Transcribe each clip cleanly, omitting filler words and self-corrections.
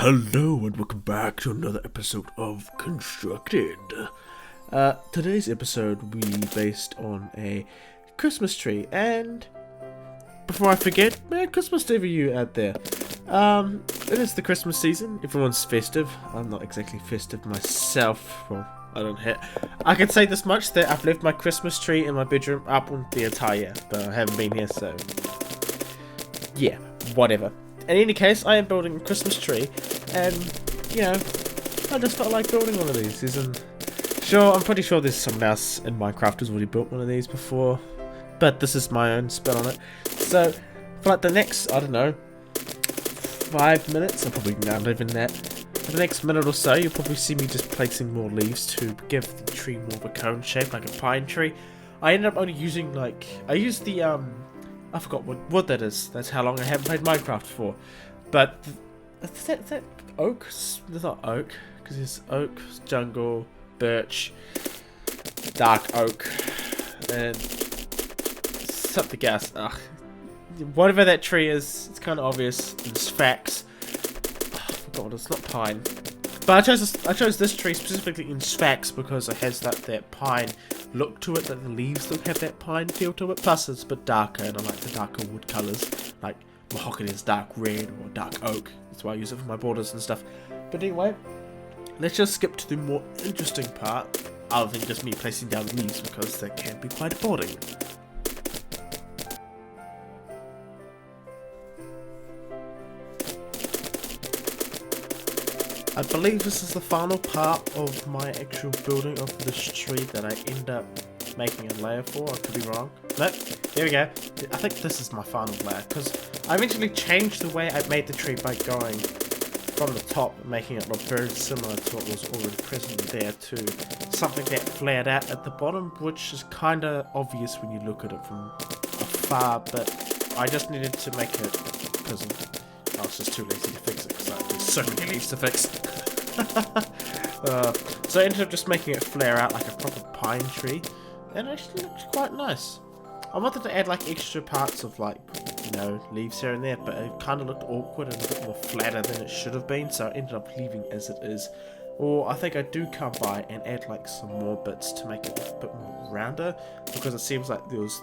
Hello and welcome back to another episode of Constructed. Today's episode will be based on a Christmas tree, and before I forget, Merry Christmas to you out there. It is the Christmas season, everyone's festive. I'm not exactly festive myself, well, I can say this much, that I've left my Christmas tree in my bedroom up on the entire year, but I haven't been here, so yeah, whatever. In any case, I am building a Christmas tree, and, you know, I just felt like building one of these. I'm pretty sure there's someone else in Minecraft who's already built one of these before, but this is my own spin on it. So, for like the next, 5 minutes, or probably not even that, for the next minute or so, you'll probably see me just placing more leaves to give the tree more of a cone shape, like a pine tree. I ended up only using, I used the, I forgot what that is. That's how long I haven't played Minecraft for. But is that oak? It's not oak, because there's oak, jungle, birch, dark oak, and something else. Whatever that tree is, it's kind of obvious. It's Sphax. I forgot, it's not pine. But I chose this tree specifically in Sphax because it has that pine look to it, that the leaves don't have that pine feel to it. Plus it's a bit darker, and I like the darker wood colours. Like mahogany is dark red, or dark oak. That's why I use it for my borders and stuff. But anyway, let's just skip to the more interesting part, other than just me placing down leaves, because that can be quite boring. I believe this is the final part of my actual building of this tree that I end up making a layer for. I could be wrong. Nope, there we go. I think this is my final layer, because I eventually changed the way I made the tree by going from the top and making it look very similar to what was already present there to something that flared out at the bottom, which is kind of obvious when you look at it from afar, but I just needed to make it because I was just too lazy to fix it, because I had so many leaves to fix. So I ended up just making it flare out like a proper pine tree, and it actually looks quite nice. I wanted to add like extra parts of leaves here and there, but it kind of looked awkward and a bit more flatter than it should have been, so I ended up leaving as it is. Or I think I do come by and add like some more bits to make it a bit more rounder, because it seems like there was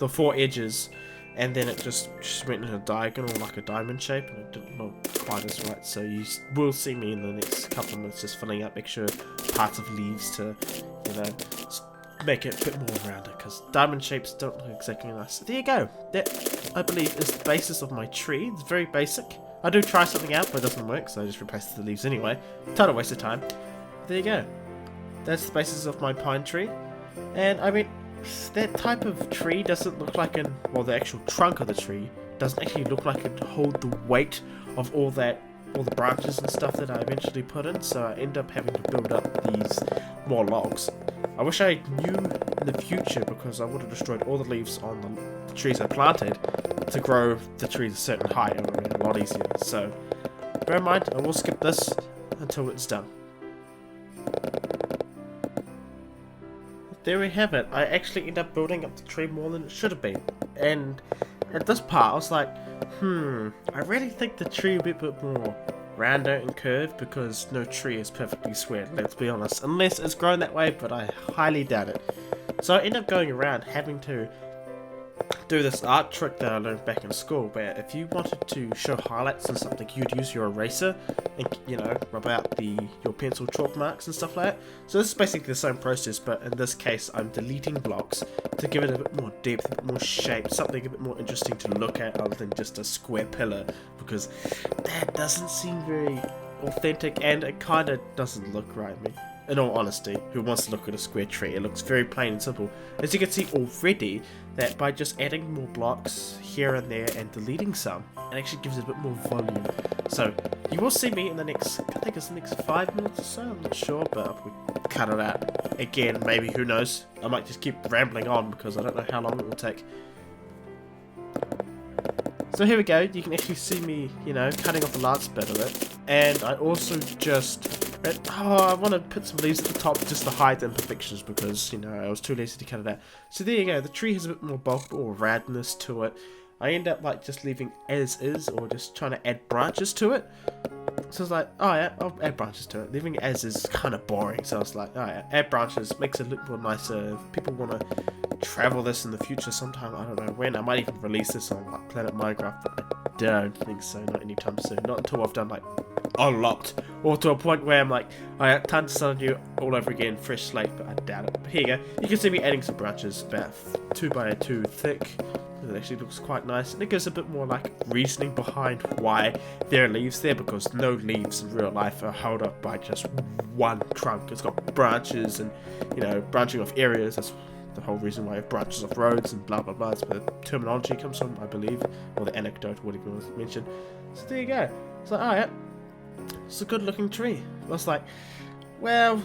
the 4 edges and then it just went in a diagonal, like a diamond shape, and it didn't look quite as right. So you will see me in the next couple of minutes just filling up extra parts of leaves to, make it a bit more rounder, because diamond shapes don't look exactly nice. So there you go. That, I believe, is the basis of my tree. It's very basic. I do try something out, but it doesn't work, so I just replace the leaves anyway. Total waste of time. There you go. That's the basis of my pine tree. And, I mean, that type of tree doesn't look like the actual trunk of the tree doesn't actually look like it hold the weight of all the branches and stuff that I eventually put in, so I end up having to build up these more logs. I wish I knew in the future, because I would have destroyed all the leaves on the trees I planted to grow the trees a certain height. It would have been a lot easier. So bear in mind, I will skip this until it's done. There we have it. I actually end up building up the tree more than it should have been. And at this part, I was like, I really think the tree will be a bit more rounder and curved, because no tree is perfectly square, let's be honest. Unless it's grown that way, but I highly doubt it. So I end up going around having to do this art trick that I learned back in school, where if you wanted to show highlights in something, you'd use your eraser and, rub out your pencil chalk marks and stuff like that. So this is basically the same process, but in this case I'm deleting blocks to give it a bit more depth, a bit more shape, something a bit more interesting to look at other than just a square pillar, because that doesn't seem very authentic, and it kind of doesn't look right. I mean, in all honesty, who wants to look at a square tree? It looks very plain and simple. As you can see already, that by just adding more blocks here and there and deleting some, it actually gives it a bit more volume. So you will see me in the next, I think it's the next 5 minutes or so, I'm not sure, but I'll cut it out. Again, maybe, who knows? I might just keep rambling on, because I don't know how long it will take. So here we go, you can actually see me, cutting off the last bit of it. And I also just I want to put some leaves at the top just to hide the imperfections, because, I was too lazy to cut it out. So there you go, the tree has a bit more bulk or roundness to it. I end up like just leaving as is, or just trying to add branches to it. So I was like, oh yeah, I'll add branches to it. Leaving it as is kind of boring, so I was like, oh yeah, add branches, makes it look more nicer. If people want to travel this in the future sometime, I don't know when, I might even release this on like Planet Minecraft, but I don't think so, not anytime soon. Not until I've done like unlocked, or to a point where I'm like, alright, time to start you all over again, fresh slate, but I doubt it. But here you go, you can see me adding some branches, about 2 by 2 thick. It actually looks quite nice, and it gives a bit more like reasoning behind why there are leaves there, because no leaves in real life are held up by just one trunk. It's got branches and, you know, branching off areas. That's the whole reason why it branches off roads and blah blah blah. That's where the terminology comes from, I believe, or the anecdote, whatever you want to mention. So there you go. It's like, alright, it's a good looking tree. I was like, well,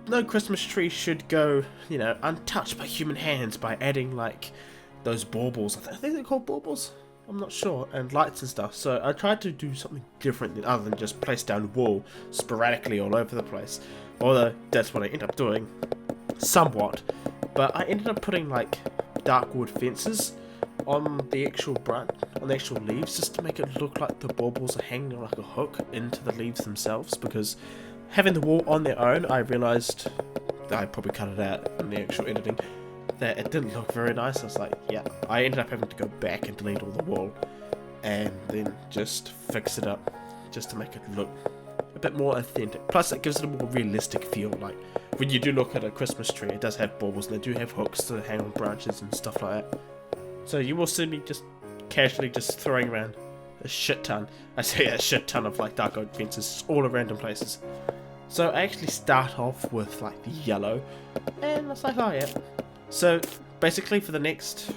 no Christmas tree should go, you know, untouched by human hands by adding like those baubles. I think they're called baubles. I'm not sure, and lights and stuff. So I tried to do something different other than just place down wool sporadically all over the place. Although that's what I ended up doing, somewhat. But I ended up putting like dark wood fences on the actual leaves, just to make it look like the baubles are hanging like a hook into the leaves themselves. Because having the wool on their own, I realized that I probably cut it out in the actual editing, that it didn't look very nice. I was like, yeah, I ended up having to go back and delete all the wool and then just fix it up just to make it look a bit more authentic. Plus it gives it a more realistic feel. Like when you do look at a Christmas tree, it does have baubles and they do have hooks to hang on branches and stuff like that. So you will see me just casually just throwing around a shit ton. I say a shit ton of like dark oak fences all at random places. So I actually start off with like the yellow, and it's like, oh yeah. So basically for the next,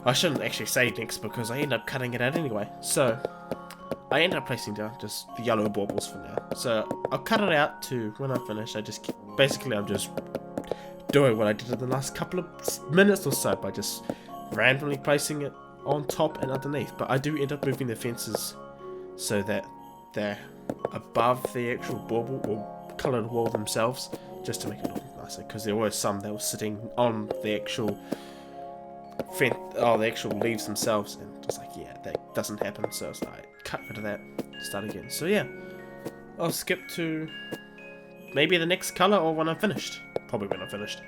I shouldn't actually say next because I end up cutting it out anyway. So I end up placing down just the yellow baubles for now. So I'll cut it out to when I finish. I'm just doing what I did in the last couple of minutes or so by just randomly placing it on top and underneath. But I do end up moving the fences so that they're above the actual bauble or coloured wall themselves, just to make it look nicer, because there were some that were sitting on the actual the actual leaves themselves, and just like, yeah, that doesn't happen. So it's like, cut rid of that, start again. So yeah, I'll skip to maybe the next colour or when I'm finished. Probably when I'm finished.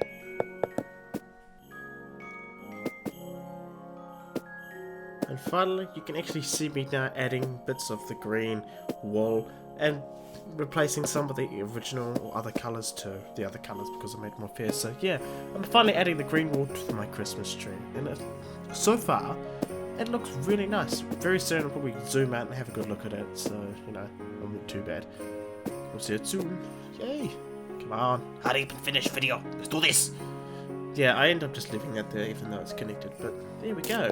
And finally, you can actually see me now adding bits of the green wool and replacing some of the original or other colours to the other colours because I made more fair. So yeah, I'm finally adding the green wool to my Christmas tree, and so far it looks really nice. Very soon I'll probably zoom out and have a good look at it, so you know, it won't be too bad. We'll see it soon. Yay! Come on, hurry up and finish video. Let's do this. Yeah, I end up just leaving that there even though it's connected, but there we go.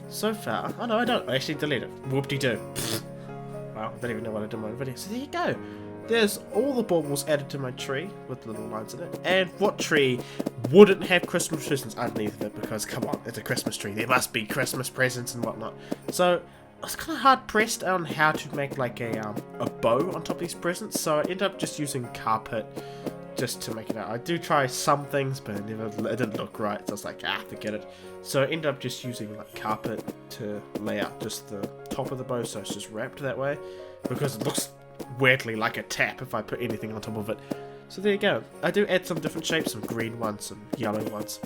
So far, oh no, I don't. I actually delete it. Whoop-de-doo. Wow, I don't even know what I did in my video. So there you go. There's all the baubles added to my tree with little lines in it. And what tree wouldn't have Christmas presents underneath of it? Because come on, it's a Christmas tree. There must be Christmas presents and whatnot. So I was kind of hard pressed on how to make like a bow on top of these presents. So I ended up just using carpet just to make it out. I do try some things, but it didn't look right. So I was like, forget it. So I ended up just using like carpet to lay out just the top of the bow, so it's just wrapped that way, because it looks weirdly like a tap if I put anything on top of it. So there you go. I do add some different shapes, some green ones, some yellow ones,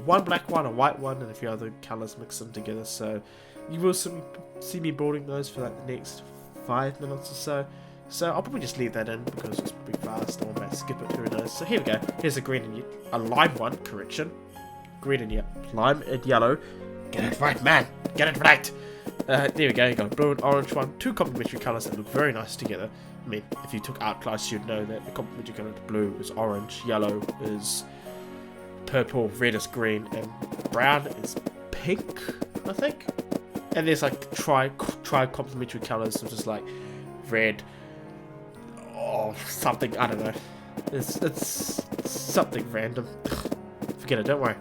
one black one, a white one, and a few other colours, mix them together. So you will see me building those for like the next 5 minutes or so. So I'll probably just leave that in because it's probably fast, or I might skip it, who knows. So here we go. Here's a green and a lime one, correction. Green and lime and yellow. Get it right, man. Get it right. There we go. You got a blue and orange one. Two complementary colours that look very nice together. I mean, if you took art class, you'd know that the complementary colour to blue is orange, yellow is purple, red is green, and brown is pink, I think. And there's like tri complementary colours, which is like red or something. I don't know. It's something random. Forget it. Don't worry.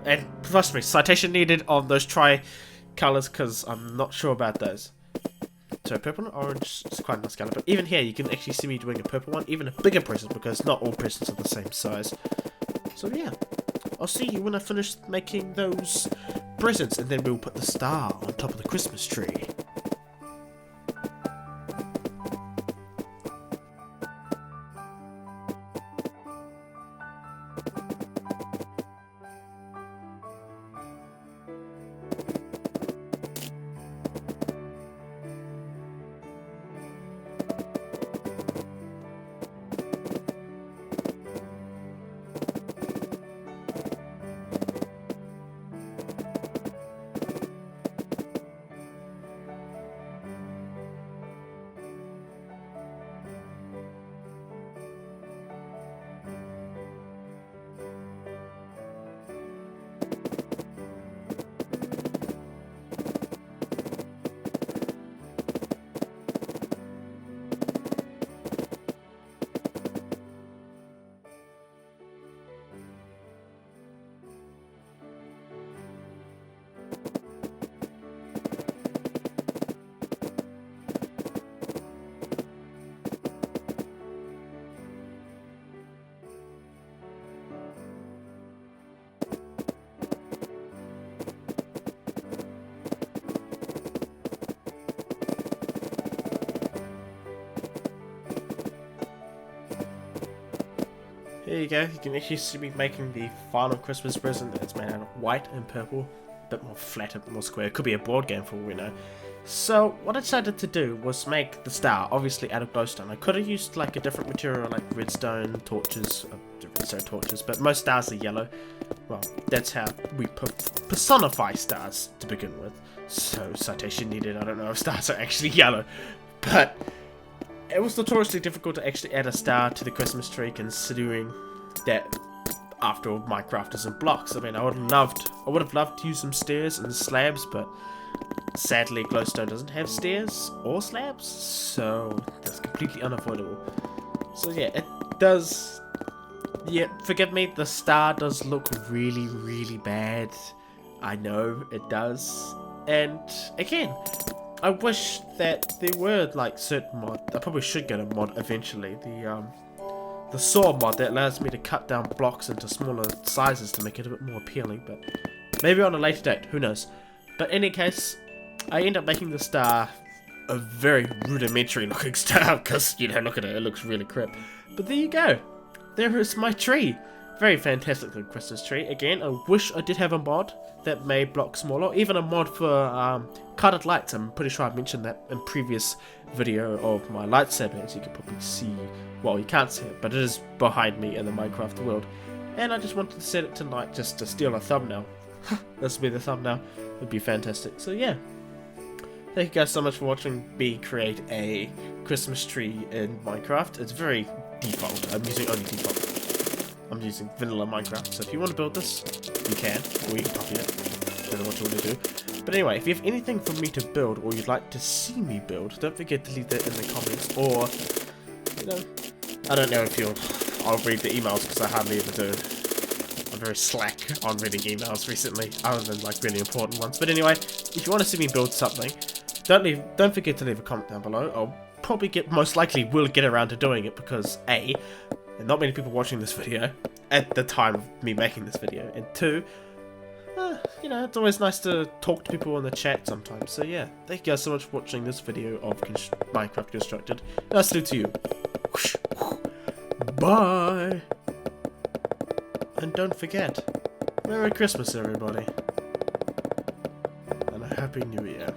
And trust me, citation needed on those colours because I'm not sure about those. So purple and orange is quite a nice colour, but even here you can actually see me doing a purple one, even a bigger present, because not all presents are the same size. So yeah, I'll see you when I finish making those presents, and then we'll put the star on top of the Christmas tree. Here you go, you can actually see me making the final Christmas present. It's made out of white and purple, a bit more flat, a bit more square. It could be a board game for all we know. So what I decided to do was make the star, obviously out of glowstone. I could have used like a different material like redstone, torches, but most stars are yellow. Well, that's how we personify stars to begin with. So citation needed, I don't know if stars are actually yellow, but it was notoriously difficult to actually add a star to the Christmas tree, considering that after all, Minecraft isn't blocks. I mean, I would have loved to use some stairs and slabs, but sadly glowstone doesn't have stairs or slabs, so that's completely unavoidable. So yeah, it does. Yeah, forgive me, the star does look really, really bad. I know it does, and again, I wish that there were like certain mods. I probably should get a mod eventually. The saw mod that allows me to cut down blocks into smaller sizes to make it a bit more appealing, but maybe on a later date, who knows. But in any case, I end up making the star a very rudimentary looking star because, you know, look at it, it looks really crap. But there you go. There is my tree. Very fantastic little Christmas tree. Again, I wish I did have a mod that made blocks smaller, even a mod for colored lights. I'm pretty sure I mentioned that in previous video of my lightsaber, as you can probably see. Well, you can't see it, but it is behind me in the Minecraft world. And I just wanted to set it tonight just to steal a thumbnail. This will be the thumbnail. It would be fantastic. So yeah, thank you guys so much for watching me create a Christmas tree in Minecraft. It's very default. I'm using only default. I'm using vanilla Minecraft, so if you want to build this, you can, or you can copy it. Don't know what you want to do. But anyway, if you have anything for me to build, or you'd like to see me build, don't forget to leave that in the comments, or, you know, I don't know if I'll read the emails, because I hardly ever do. I'm very slack on reading emails recently, other than, like, really important ones. But anyway, if you want to see me build something, don't forget to leave a comment down below. I'll probably most likely will get around to doing it, because A, and not many people watching this video at the time of me making this video, and 2, you know, it's always nice to talk to people in the chat sometimes. So yeah, thank you guys so much for watching this video of Minecraft Constructed, and I'll see you. Bye! And don't forget, Merry Christmas everybody, and a Happy New Year.